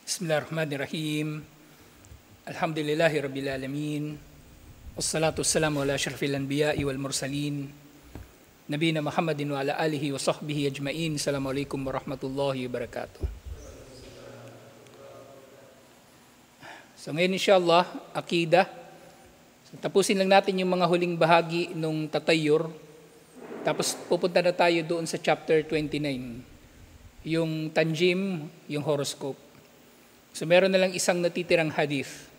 Bismillahirrahmanirrahim. Alhamdulillahi Rabbil Alamin. Wassalatu wassalamu ala asyrafil anbiya'i wal mursalin. Nabiyina Muhammadin wa ala alihi wa sahbihi ajma'in. Assalamualaikum warahmatullahi wabarakatuh. So ngayon insyaAllah, Aqidah. Tapusin lang natin yung mga huling bahagi nung Tatayyur. Tapos pupunta na tayo doon sa chapter 29. Yung Tanjim, yung horoscope. So meron na lang isang natitirang hadith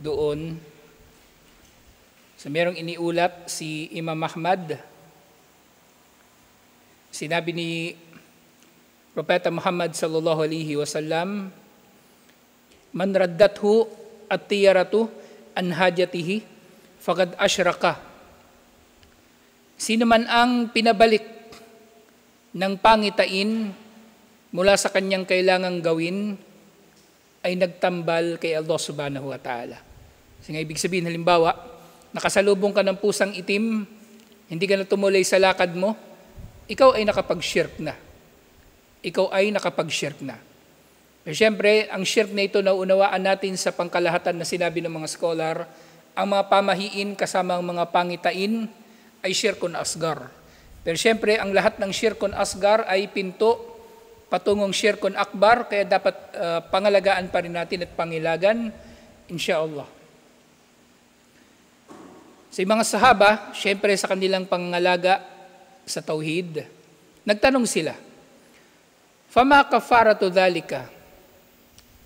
doon. So merong iniulat si Imam Ahmad. Sinabi ni Propeta Muhammad sallallahu alaihi wasallam, "Man raddathu at-tiyaratu an hajatihi faqad asyraka." Sino man ang pinabalik ng pangitain mula sa kanyang kailangang gawin ay nagtambal kay Allah subhanahu wa ta'ala. Kasi nga ibig sabihin, halimbawa, nakasalubong ka ng pusang itim, hindi ka na tumuloy sa lakad mo, ikaw ay nakapag-shirk na. Ikaw ay nakapag-shirk na. Pero syempre, ang shirk na ito nauunawaan natin sa pangkalahatan na sinabi ng mga scholar, ang mga pamahiin kasama ang mga pangitain ay shirkun asgar. Pero syempre, ang lahat ng shirkun asgar ay pinto patungong shirkun akbar, kaya dapat pangalagaan pa rin natin at pangilagan, insyaallah. Sa mga sahaba, syempre sa kanilang pangalaga sa tauhid, nagtanong sila, "Fama kafaratu dhalika?"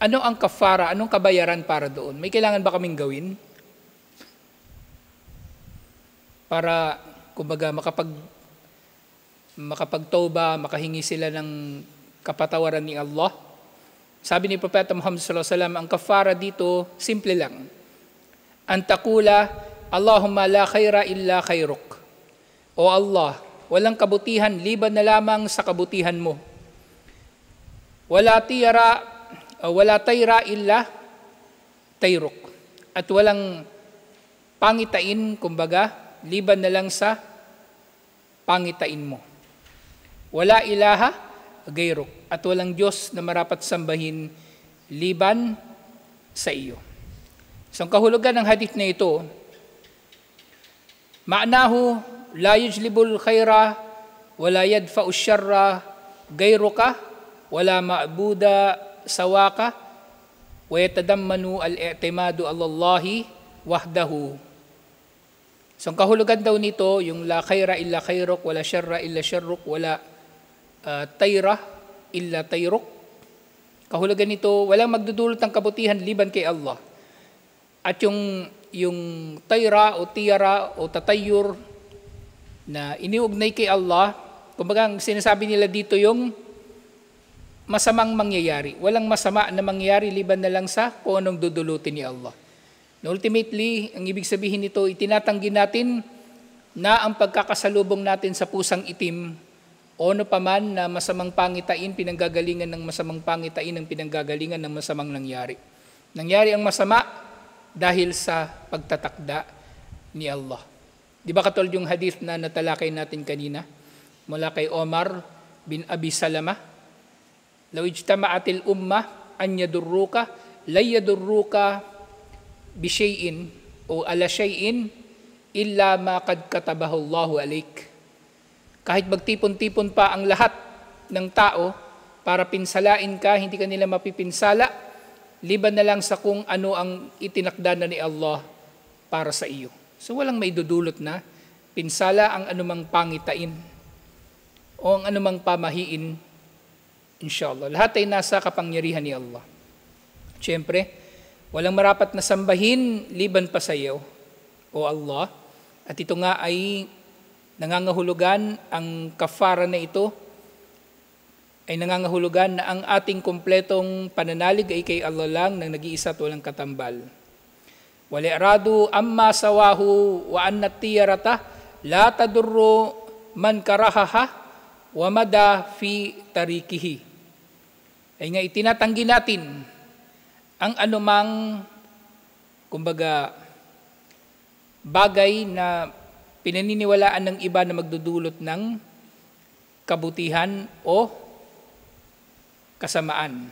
Ano ang kafara? Anong kabayaran para doon? May kailangan ba kaming gawin? Para, kumbaga, makapagtauba, makahingi sila ng kapatawaran ni Allah. Sabi ni Propeta Muhammad sallallahu alaihi wasallam, ang kafara dito, simple lang. Antakula, Allahumma la khaira illa khairuk. O Allah, walang kabutihan, liban na lamang sa kabutihan mo. Wala tayra illa tayruk. At walang pangitain, kumbaga, liban na lang sa pangitain mo. Wala ilaha gayruk, at walang Diyos na marapat sambahin liban sa iyo. So ang kahulugan ng hadith na ito, ma'nahu la yujlibul khaira wala yadfa'u syarra gayruka wala ma'buda sawaka wa yatadammanu al-i'timadu alallahi wahdahu. So ang kahulugan daw nito, yung la khaira illa khairuk, wala syarra illa syarruk, wala tayra illa tayruk. Kahulugan nito, walang magdudulot ng kabutihan liban kay Allah. At yung tayra o tiyara o tatayyur na iniugnay kay Allah, kumbaga sinasabi nila dito yung masamang mangyayari. Walang masama na mangyayari liban na lang sa kung anong dudulutin ni Allah. And ultimately, ang ibig sabihin nito, itinatanggi natin na ang pagkakasalubong natin sa pusang itim o ano paman na masamang pangitain, pinanggagalingan ng masamang pangitain ang pinanggagalingan ng masamang nangyari. Nangyari ang masama dahil sa pagtatakda ni Allah. Di ba katulad yung hadith na natalakay natin kanina mula kay Omar bin Abi Salama? Law ijtama'atil ummah an yadurruka la yadurruka bi syai'in o ala syai'in illa ma qad katabahu Allahu alaik. Kahit magtipon-tipon pa ang lahat ng tao para pinsalain ka, hindi ka nila mapipinsala, liban na lang sa kung ano ang itinakda na ni Allah para sa iyo. So walang maidudulot na pinsala ang anumang pangitain o ang anumang pamahiin, inshallah. Lahat ay nasa kapangyarihan ni Allah. Siyempre, walang marapat na sambahin liban pa sa iyo, o Allah. At ito nga ay nangangahulugan, ang kafara na ito ay nangangahulugan na ang ating kumpletong pananalig ay kay Allah lang nang nag-iisa at walang katambal. Wali'radu amma sawahu wa anna tiyarata la tadurru man karahaha wa mada fi tarikihi. Ay nga itinatanggi natin ang anumang, kumbaga, bagay na pinaniniwalaan ng iba na magdudulot ng kabutihan o kasamaan.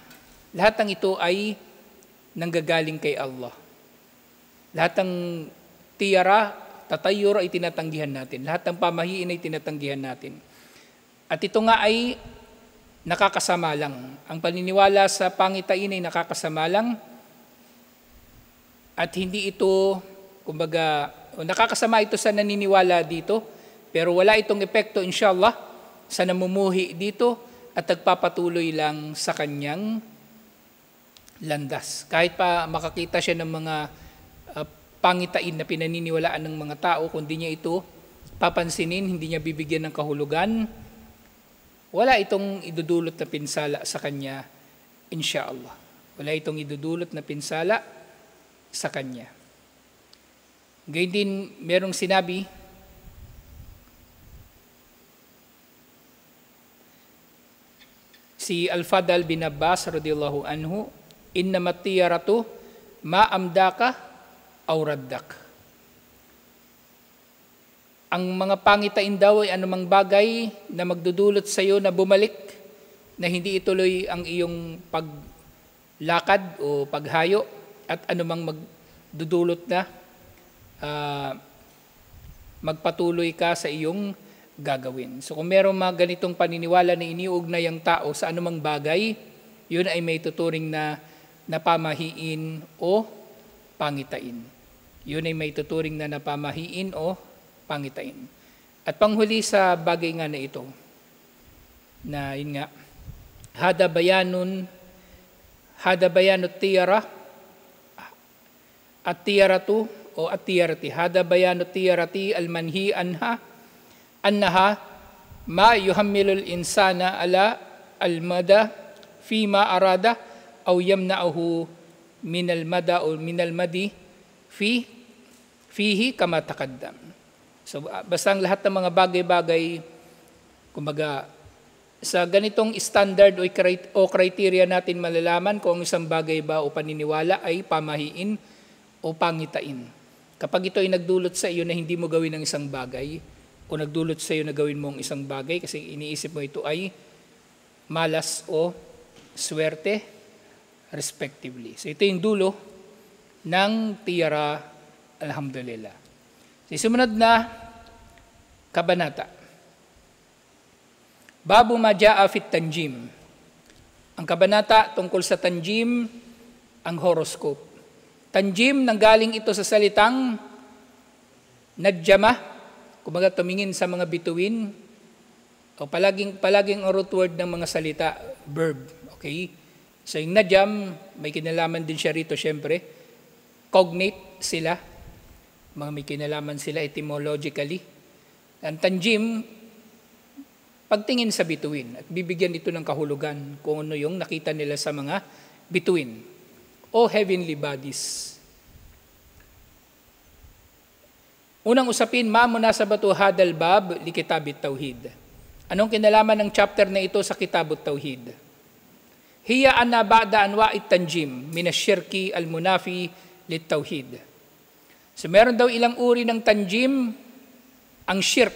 lahat ng ito ay nanggagaling kay Allah. Lahat ng tiyara, tatayura ay tinatanggihan natin. Lahat ng pamahiin ay tinatanggihan natin. At ito nga ay nakakasama lang. Ang paniniwala sa pangitain ay nakakasama lang. At hindi ito, kumbaga, nakakasama ito sa naniniwala dito, pero wala itong epekto, inshallah, sa namumuhi dito at nagpapatuloy lang sa kanyang landas. Kahit pa makakita siya ng mga pangitain na pinaniniwalaan ng mga tao, kundi niya ito papansinin, hindi niya bibigyan ng kahulugan, wala itong idudulot na pinsala sa kanya, insyaallah. Wala itong idudulot na pinsala sa kanya. Gayun din, merong sinabi, si Al-Fadl bin Abbas radhiyallahu anhu, innamat tiyaratu ma amdaka aw raddak. Ang mga pangitain daw ay anumang bagay na magdudulot sa iyo na bumalik, na hindi ituloy ang iyong paglakad o paghayo, at anumang magdudulot na magpatuloy ka sa iyong gagawin. So kung meron mga ganitong paniniwala na iniuugnay ang tao sa anumang bagay, yun ay may tuturing na napamahiin o pangitain. Yun ay may tuturing na napamahiin o pangitain. At panghuli sa bagay nga na ito, na yun nga, hada bayanut tiyara, at tiyaratu o at tiyarati, hada bayanut tiyarati al-manhi anha, annaha ma yuhammilul insana ala al-mada fima arada aw yamna'uhu min al-mada o min al-madi fihi kama taqaddam. So basta ang lahat ng mga bagay-bagay, kumbaga sa ganitong standard o criteria natin malalaman kung ang isang bagay ba o paniniwala ay pamahiin o pangitain. Kapag ito ay nagdulot sa iyo na hindi mo gawin ang isang bagay, o nagdulot sa iyo na gawin mo ang isang bagay kasi iniisip mo ito ay malas o swerte, respectively. So ito yung dulo ng tiyara, alhamdulillah. So sumunod na kabanata. Babu ma jaa fit tanjim. Ang kabanata tungkol sa tanjim, ang horoscope. Tanjim, nanggaling ito sa salitang najjama, kumbaga tumingin sa mga bituin, o palaging ang root word ng mga salita, verb. Okay? So yung najam, may kinalaman din siya rito syempre. Cognate sila. May kinalaman sila etymologically. Ang tanjim, pagtingin sa bituin at bibigyan ito ng kahulugan kung ano yung nakita nila sa mga bituin o heavenly bodies. Unang usapin, ma munasabatu hadal bab li kitabit tauhid. Anong kinalaman ng chapter na ito sa kitabut tauhid? Hiya anna ba'da anwa'it tanjim min asyirki al-munafi lit tauhid. So meron daw ilang uri ng tanjim, ang shirk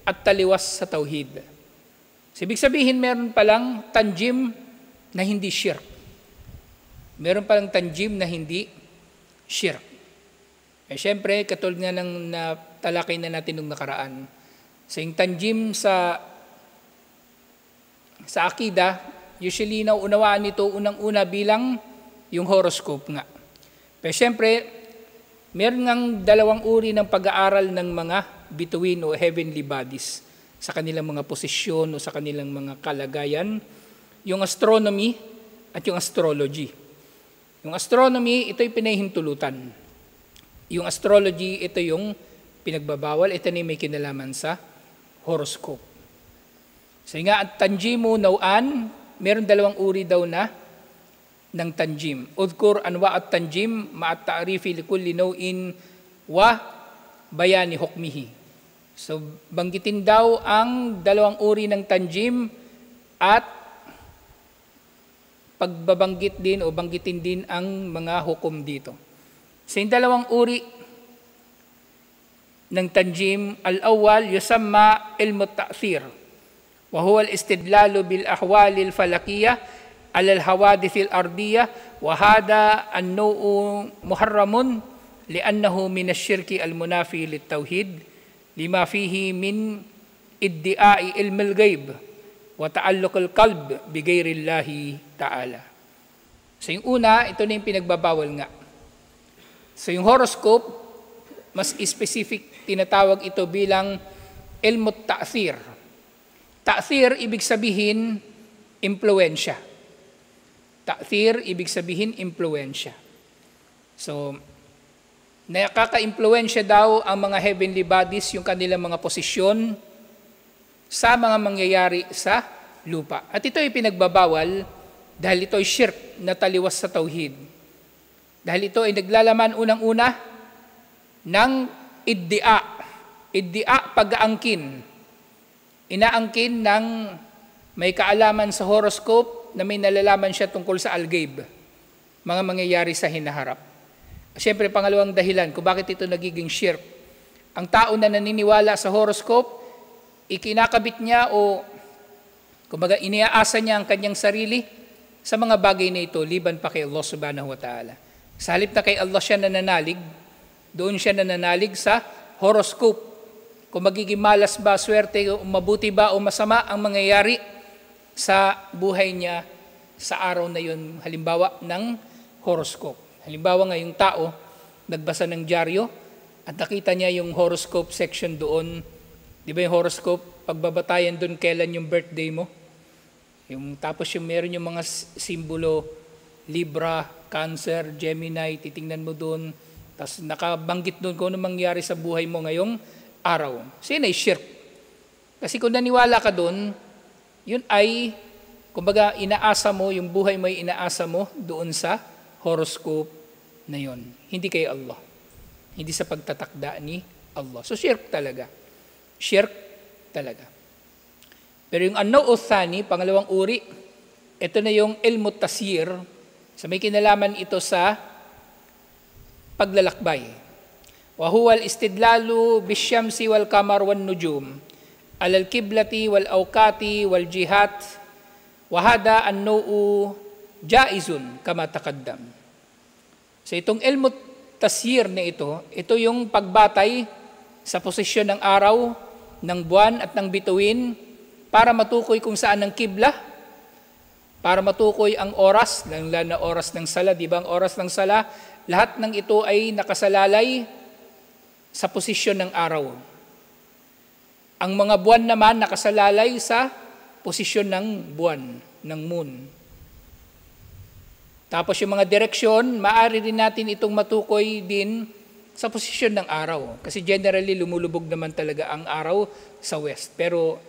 at taliwas sa tauhid. So, ibig sabihin meron palang tanjim na hindi shirk. Meron palang tanjim na hindi shirk. Eh syempre, katulad nga ng natalakay na natin nung nakaraan, so yung tanjim sa akida, usually nauunawaan nito unang-una bilang yung horoscope nga. Pero syempre, meron ngang dalawang uri ng pag-aaral ng mga bituin o heavenly bodies sa kanilang mga posisyon o sa kanilang mga kalagayan, yung astronomy at yung astrology. Yung astronomy, ito'y pinahihintulutan. Yung astrology, ito yung pinagbabawal. Ito na may kinalaman sa horoscope. So nga, at tanjimu naw'an, meron dalawang uri daw na ng tanjim. Udkur anwa at tanjim ma'at ta'rifi likulli naw'in wa bayani hukmihi. So banggitin daw ang dalawang uri ng tanjim at pagbabanggit din o banggitin din ang mga hukom dito. Sa dalawang uri ng tanjim, al-awwal yusamma ilmu ta'thir wa huwa al-istidlalu bil ahwal al-falakiyah على الحوادث الأرضية وهذا النوع محرم لأنه من الشرك المنافي للتوحيد لما فيه من ادعاء علم الغيب وتعلق القلب بغير الله تعالى. So yung una, ito na yung pinagbabawal nga. So yung horoscope, mas specific, tinatawag ito bilang ilmut ta'thir. Ta'thir, ibig sabihin, impluensya. Ta'thir, ibig sabihin, impluensya. So, nakaka-impluensya daw ang mga heavenly bodies, yung kanilang mga posisyon sa mga mangyayari sa lupa. At ito ay pinagbabawal dahil ito ay shirk na taliwas sa tauhid. Dahil ito ay naglalaman unang-una ng iddia, pag-aangkin. Inaangkin ng may kaalaman sa horoscope na may nalalaman siya tungkol sa al-ghaib, mga mangyayari sa hinaharap. Siyempre, pangalawang dahilan kung bakit ito nagiging shirk. Ang tao na naniniwala sa horoscope, ikinakabit niya o kumbaga iniaasa niya ang kanyang sarili sa mga bagay na ito liban pa kay Allah subhanahu wa ta'ala. Sa halip na kay Allah siya nananalig, doon siya nananalig sa horoscope. Kung magiging malas ba, swerte, mabuti ba o masama ang mangyayari sa buhay niya sa araw na yun, halimbawa ng horoscope. Halimbawa nga yung tao, nagbasa ng dyaryo at nakita niya yung horoscope section doon. Di ba yung horoscope, pagbabatayan doon kailan yung birthday mo? Tapos yung meron yung mga simbolo, Libra, Cancer, Gemini, titingnan mo doon. Tapos nakabanggit doon kung ano mangyari sa buhay mo ngayong araw. So yun ay shirk. Kasi kung naniwala ka doon, yun ay, kumbaga, inaasa mo, yung buhay mo ay inaasa mo doon sa horoscope na yun. Hindi kay Allah. Hindi sa pagtatakda ni Allah. So shirk talaga. Shirk talaga. Pero yung an-naw'u thani, pangalawang uri, ito na yung ilmut tasyir. So may kinalaman ito sa paglalakbay. وهو الاستدلال بالشمس والقمر والنجوم على القبلة والأوقات والجهات وهذا النوع جائز كما تقدم. So itong ilmut tasyir na ito yung pagbatay sa posisyon ng araw, ng buwan at ng bituin para matukoy kung saan ang kibla, para matukoy ang oras, lalo na oras ng sala, di ba ang oras ng sala, lahat ng ito ay nakasalalay sa posisyon ng araw. Ang mga buwan naman nakasalalay sa posisyon ng buwan, ng moon. Tapos yung mga direksyon, maaari din natin itong matukoy din sa posisyon ng araw. Kasi generally, lumulubog naman talaga ang araw sa west. Pero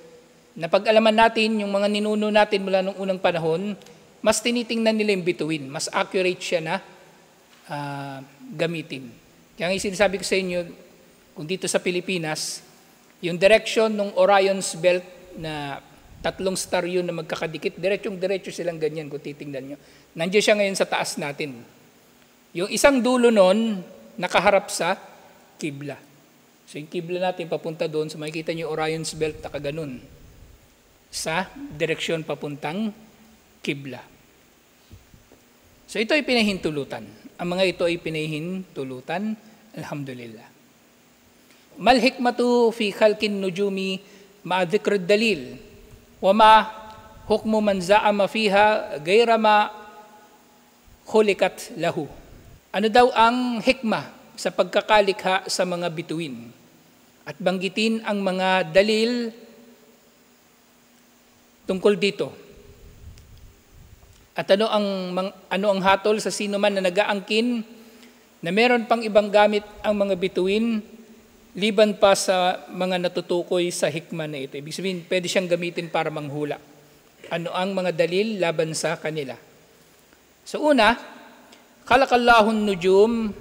napag-alaman natin, yung mga ninuno natin mula nung unang panahon, mas tinitingnan nila yung bituin. Mas accurate siya na gamitin. Kaya nga sinasabi ko sa inyo, kung dito sa Pilipinas, yung direction ng Orion's Belt na 3 star yun na magkakadikit, diretso silang ganyan kung titingnan nyo. Nandiyan siya ngayon sa taas natin. Yung isang dulo nun, nakaharap sa kibla. So yung kibla natin papunta doon, so makikita nyo Orion's Belt, nakaganon. Sa direksyon papuntang kibla. So ito ay pinahintulutan. Ang mga ito ay pinahintulutan. Alhamdulillah. Mal hikmatu fi khalqin nujumi ma dhikr ad-dalil wa ma hukmu man za'ama fiha ghayra ma khuliqat lahu. Ano daw ang hikmah sa pagkakalikha sa mga bituin? At banggitin ang mga dalil tungkol dito. At ano ang hatol sa sino man na nag-aangkin na meron pang ibang gamit ang mga bituin liban pa sa mga natutukoy sa hikmah na ito. Ibig sabihin, pwede siyang gamitin para manghula. Ano ang mga dalil laban sa kanila? So una, khalaqallahun nujum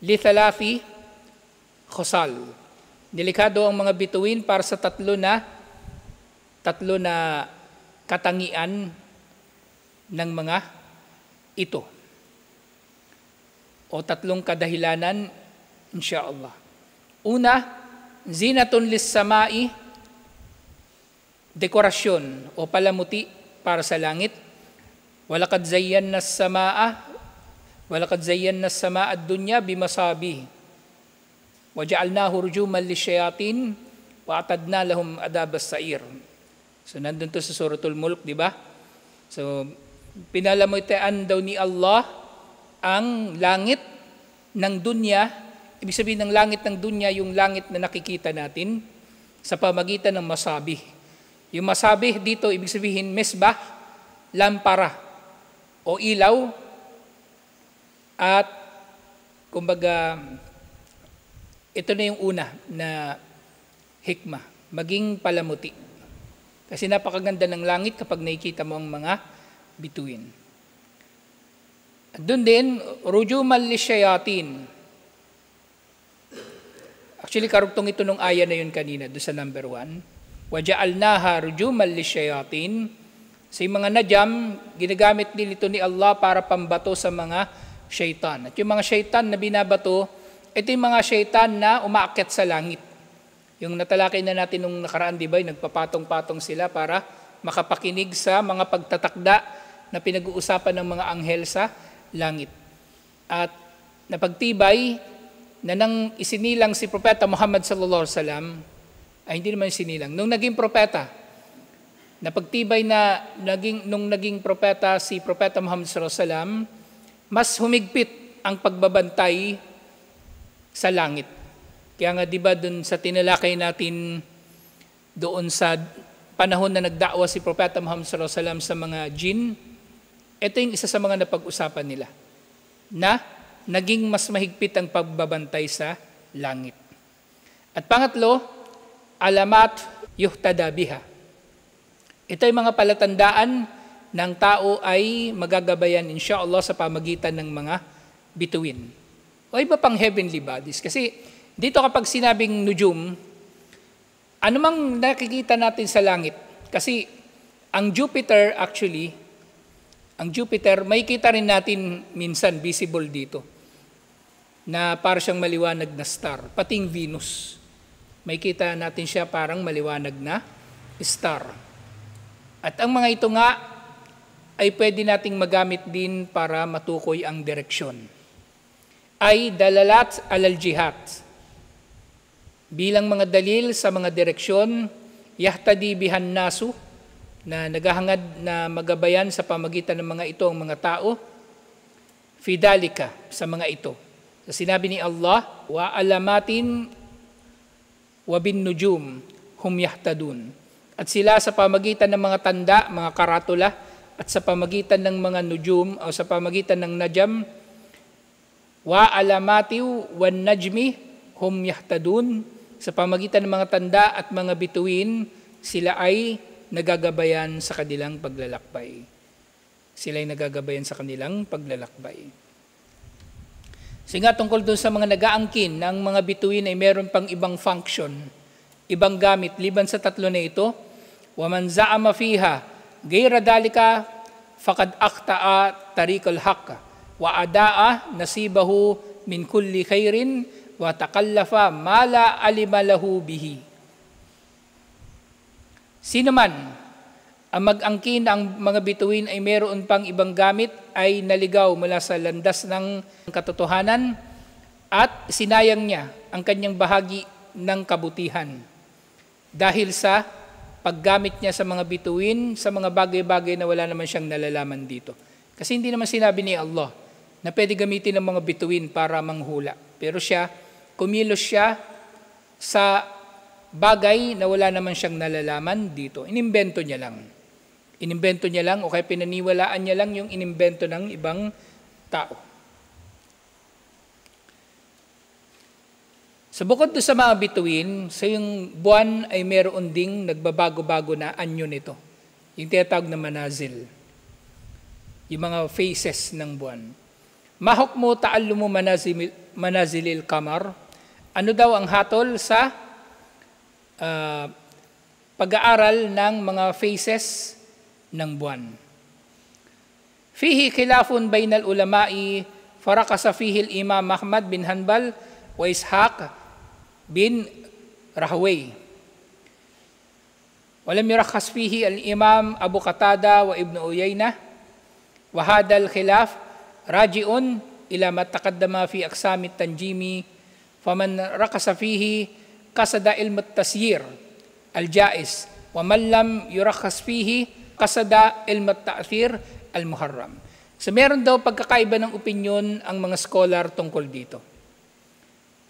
li thalathi khosal. Delikado ang mga bituin para sa tatlo na katangian ng mga ito. O 3 kadahilanan, insyaallah. Una, zinatun lis-samai, dekorasyon o palamuti para sa langit. walaqad zayyana as-samaa ad-dunya bimasabi waja'alnahu rujuman lisyayatin wa atadna lahum adabas sa'ir. So nandun to sa Suratul Mulk, di ba? So pinalamutaan daw ni Allah ang langit ng dunya. Ibig sabihin ng langit ng dunya, yung langit na nakikita natin sa pamagitan ng masabih. Yung masabih dito, ibig sabihin misbah, lampara o ilaw, at kumbaga ito na yung una na hikmah, maging palamuti. Kasi napakaganda ng langit kapag nakikita mo ang mga bituin. At doon din, rujuman lisyayatin. Actually, karugtong ito nung aya na yun kanina, doon sa number 1. Waja'alnaha rujuman lisyayatin. Sa mga najam, ginagamit din ito ni Allah para pambato sa mga syaitan. At yung mga syaitan na binabato, ito yung mga syaitan na umaakyat sa langit. Yung natalakay na natin nung nakaraan, di ba, nagpapatong-patong sila para makapakinig sa mga pagtatakda na pinag-uusapan ng mga anghel sa langit. At napagtibay na nang isinilang si Propeta Muhammad sallallahu alaihi wasallam, ay hindi naman isinilang, nung naging propeta, napagtibay na nung naging propeta si Propeta Muhammad sallallahu alaihi wasallam, mas humigpit ang pagbabantay sa langit. Kaya nga di ba dun sa tinalakay natin doon sa panahon na nagdakwa si Propeta Muhammad sallallahu alaihi wasallam sa mga jinn, ito yung isa sa mga napag-usapan nila na naging mas mahigpit ang pagbabantay sa langit. At pangatlo, alamat yuhtada biha. Ito yung mga palatandaan ng tao ay magagabayan insyaAllah sa pamagitan ng mga bituin o iba pang heavenly bodies. Kasi dito kapag sinabing nujum, anumang nakikita natin sa langit, kasi ang Jupiter actually, may kita rin natin minsan visible dito, na para siyang maliwanag na star, pating Venus. May kita natin siya parang maliwanag na star. At ang mga ito nga ay pwede nating magamit din para matukoy ang direksyon. Ay dalalat alal jihad. Bilang mga dalil sa mga direksyon, yahtadi bihan nasu, na naghahangad na magabayan sa pamagitan ng mga ito ang mga tao, fidalika sa mga ito. Sa sinabi ni Allah, wa alamatin wa bin nujum hum yahtadun. At sila sa pamagitan ng mga tanda, mga karatula, at sa pamagitan ng mga nujum o sa pamagitan ng najam, wa alamati wan najmi hum yahtadun. Sa pamagitan ng mga tanda at mga bituin, sila ay nagagabayan sa kanilang paglalakbay. Sila ay nagagabayan sa kanilang paglalakbay. So nga tungkol doon sa mga nag-aangkin ng mga bituin ay meron pang ibang function, ibang gamit, liban sa tatlo na ito. وَمَنْ زَعَمَ فِيهَا غَيْرَ ذَلِكَ فَقَدْ أَخْطَأَ طَرِيقَ الْحَقِّ وَأَدَاءَ نَصِيبَهُ مِنْ كُلِّ خَيْرٍ وَتَكَلَّفَ مَا لَا عَلِمَ لَهُ بِهِ. Sino man ang mag-angkin ang mga bituin ay meron pang ibang gamit ay naligaw mula sa landas ng katotohanan at sinayang niya ang kanyang bahagi ng kabutihan dahil sa paggamit niya sa mga bituin, sa mga bagay-bagay na wala naman siyang nalalaman dito. Kasi hindi naman sinabi ni Allah na pwede gamitin ng mga bituin para manghula. Pero siya, kumilos siya sa bagay na wala naman siyang nalalaman dito. Inimbento niya lang. Inimbento niya lang o kaya pinaniwalaan niya lang yung inimbento ng ibang tao. So bukod doon sa mga bituin, sa yung buwan ay meron ding nagbabago-bago na anyo nito. Yung tinatawag na manazil. Yung mga phases ng buwan. Mahok mo ta'allumu manazilil kamar. Ano daw ang hatol sa pag-aaral ng mga phases ng buwan? Fihi khilafun bainal ulama'i farakasa fihi al-imam Ahmad bin Hanbal wa Ishaq bin Rahaway. Walam yurakhas fihi al-imam Abu Qatada wa Ibn Uyaynah وهذا الخلاف راجع إلى ما تقدم في أقسام التنجيم فمن رقص فيه قصد علم التسيير الجائز ومن لم يرخص فيه قصد علم التأثير المحرم. So meron daw pagkakaiba ng opinyon ang mga scholar tungkol dito.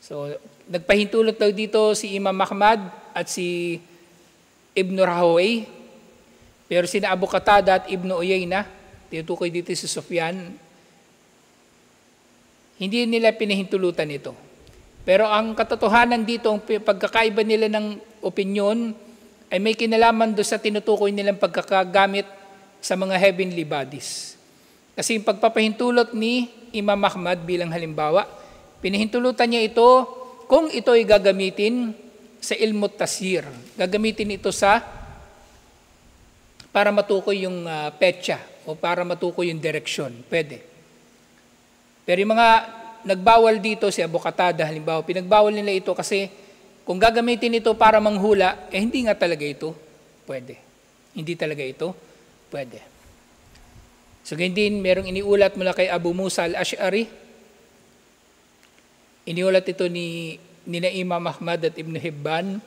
So nagpahintulot daw dito si Imam Ahmad at si Ibn Rahawayh, pero sina Abu Qatada at Ibn Uyayna, tinutukoy dito si Sufyan, hindi nila pinahintulutan ito. Pero ang katotohanan dito, ang pagkakaiba nila ng opinyon ay may kinalaman doon sa tinutukoy nilang pagkakagamit sa mga heavenly bodies. Kasi yung pagpapahintulot ni Imam Ahmad bilang halimbawa, pinahintulutan niya ito kung ito ay gagamitin sa ilmu tasyir. Gagamitin ito para matukoy yung petsa o para matukoy yung direksyon. Pwede. Pero yung mga nagbawal dito, si Abu Qatada halimbawa, pinagbawal nila ito kasi kung gagamitin ito para manghula, hindi nga talaga ito pwede. Hindi talaga ito pwede. So ganyan din, merong iniulat mula kay Abu Musa al-Ash'ari. Iniulat ito ni Imam Ahmad at Ibn Hibban.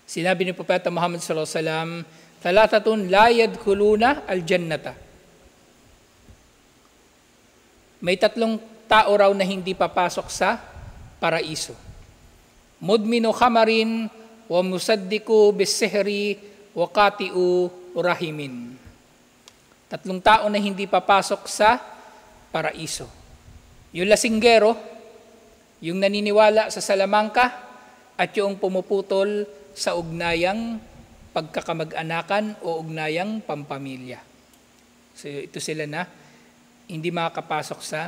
Sinabi ni Propeta Muhammad sallallahu alaihi wasallam, "Thalathatun la yadkhuluna al-jannata." May 3 tao raw na hindi papasok sa paraiso. Mudminu khamarin wa musaddiqu bis-sihri wa qati'u rahimin. 3 tao na hindi papasok sa paraiso. Yung lasinggero, yung naniniwala sa salamangka, at yung pumuputol sa ugnayang pagkakamag-anakan o ugnayang pampamilya. So ito sila na hindi makakapasok sa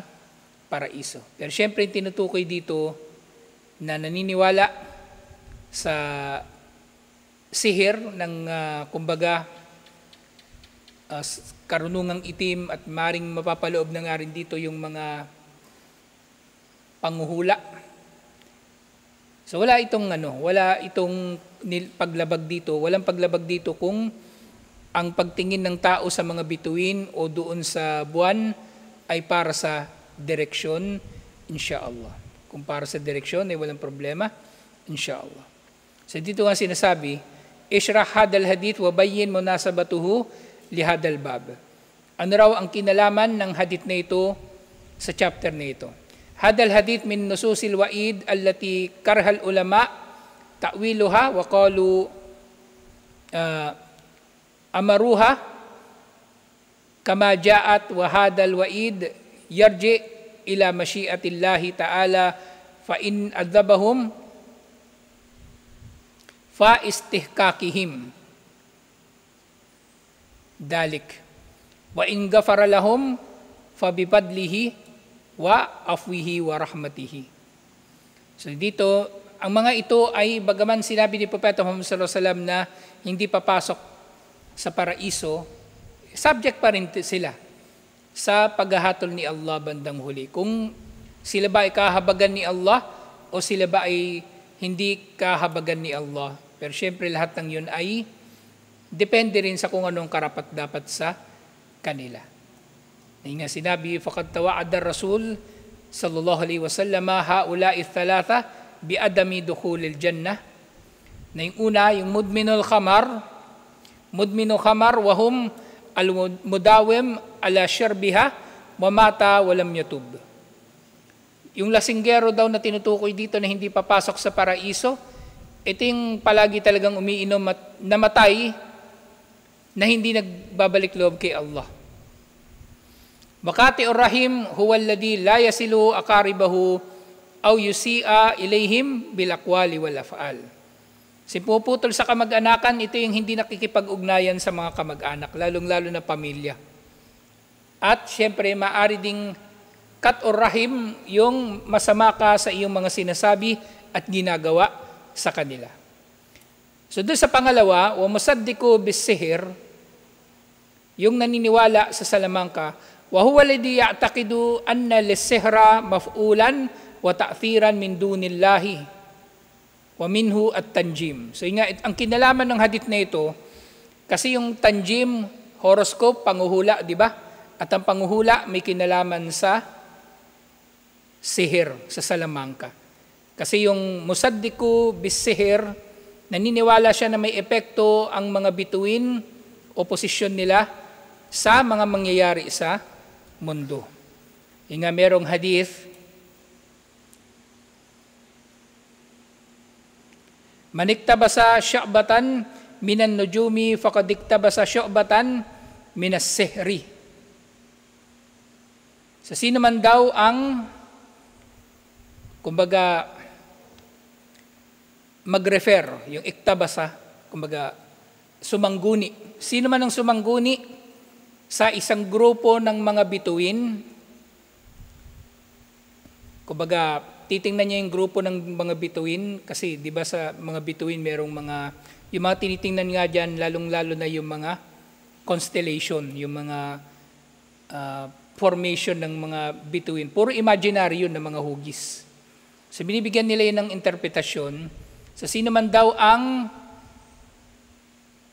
paraiso. Pero syempre tinutukoy dito na naniniwala sa sihir ng kumbaga karunungang itim at maring mapapaloob na nga rin dito yung mga panghuhula. So wala itong paglabag dito, walang paglabag dito kung ang pagtingin ng tao sa mga bituin o doon sa buwan ay para sa direksyon, insyaallah. Kung para sa direksyon ay walang problema, insyaallah. So dito nga sinasabi, ishrah hadal hadith wa bayyin munasabatuhu li hadal bab. Ano raw ang kinalaman ng hadith na ito sa chapter na ito? Hadal hadith min nususil wa'id allati karhal ulama ta'wiluha wa qalu amaruha kama ja'at wa hadal wa'id yarji ila masyiatillahi ta'ala fa in adzabahum fa istihkakihim dalik wa in ghafara lahum fa bifadlihi wa afwihi wa rahmatihi. So dito, ang mga ito ay bagaman sinabi ni Propeta Muhammad sallallahu alaihi wasallam na hindi papasok sa paraiso, subject pa rin sila sa paghahatol ni Allah bandang huli. Kung sila ba ay kahabagan ni Allah o sila ba ay hindi kahabagan ni Allah. Pero syempre lahat ng yun ay depende rin sa kung anong karapat dapat sa kanila. Nga sinabi, faqad tawa'ada ar-rasul sallallahu alaihi wasallam haula'i thalatha bi adami dukhulil jannah. Na yung una, yung mudminul khamar wa hum al-mudawim ala syarbiha wa mata wa lam yatub. Yung lasinggero daw na tinutukoy dito na hindi papasok sa paraiso, ito yung palagi talagang umiinom at namatay na hindi nagbabalik loob kay Allah. Makati rahim huwa alladhi la yasilu aqaribahu aw yusi'a ilayhim bil aqwali wal af'al. Si puputol sa kamag-anakan, ito yung hindi nakikipag-ugnayan sa mga kamag-anak, lalong-lalo na pamilya. At syempre, maari ding kat or rahim yung masama ka sa iyong mga sinasabi at ginagawa sa kanila. So doon sa pangalawa, wa musaddiqu bis-sihr, yung naniniwala sa salamangka, wa huwa alladhi ya'taqidu anna lis-sihra maf'ulan wa ta'thiran min dunillahi wa minhu at-tanjim. So nga, ang kinalaman ng hadith na ito, kasi yung tanjim, horoscope, panguhula, di ba? At ang panghuhula may kinalaman sa sihir, sa salamangka. Kasi yung musaddiku bis sihir, naniniwala siya na may epekto ang mga bituin o posisyon nila sa mga mangyayari sa mundo. Yung nga merong hadith, maniktabasa sya'batan minan nujumi faqadiktabasa sya'batan minas sihri. Sa sino man daw ang kumbaga mag-refer, yung iktabasa, kumbaga sumangguni. Sino man ang sumangguni sa isang grupo ng mga bituin, kumbaga titingnan niya yung grupo ng mga bituin, kasi di ba sa mga bituin merong mga, yung mga tinitingnan nga dyan, lalong-lalo na yung mga constellation, yung mga formation ng mga bituin. Puro imaginary yun ng mga hugis. So binibigyan nila yun ng interpretasyon. So sino man daw ang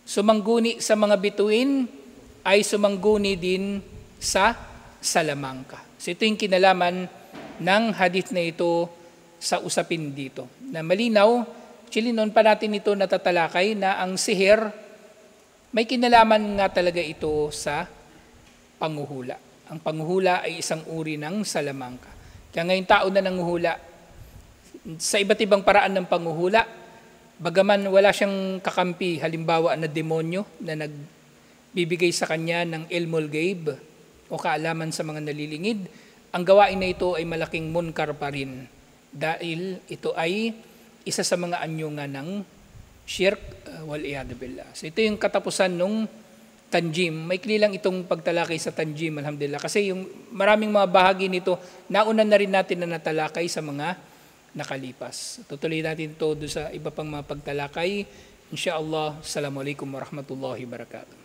sumangguni sa mga bituin ay sumangguni din sa salamangka. So ito yung kinalaman ng hadith na ito sa usapin dito. Na malinaw, actually noon pa natin ito natatalakay na ang sihir, may kinalaman nga talaga ito sa panghuhula. Ang panghuhula ay isang uri ng salamangka. Kaya ngayon tao na nanguhula sa iba't ibang paraan ng panghuhula, bagaman wala siyang kakampi, halimbawa na demonyo na nagbibigay sa kanya ng ilmul ghaib o kaalaman sa mga nalilingid, ang gawain na ito ay malaking munkar pa rin dahil ito ay isa sa mga anyungan ng shirk wal-iyadu billah. So ito yung katapusan nung tanjim. Maikli lang itong pagtalakay sa tanjim, alhamdulillah. Kasi yung maraming mga bahagi nito, nauna na rin natin na natalakay sa mga nakalipas. Tutuloy natin ito doon sa iba pang mga pagtalakay. Insyaallah. Assalamualaikum warahmatullahi wabarakatuh.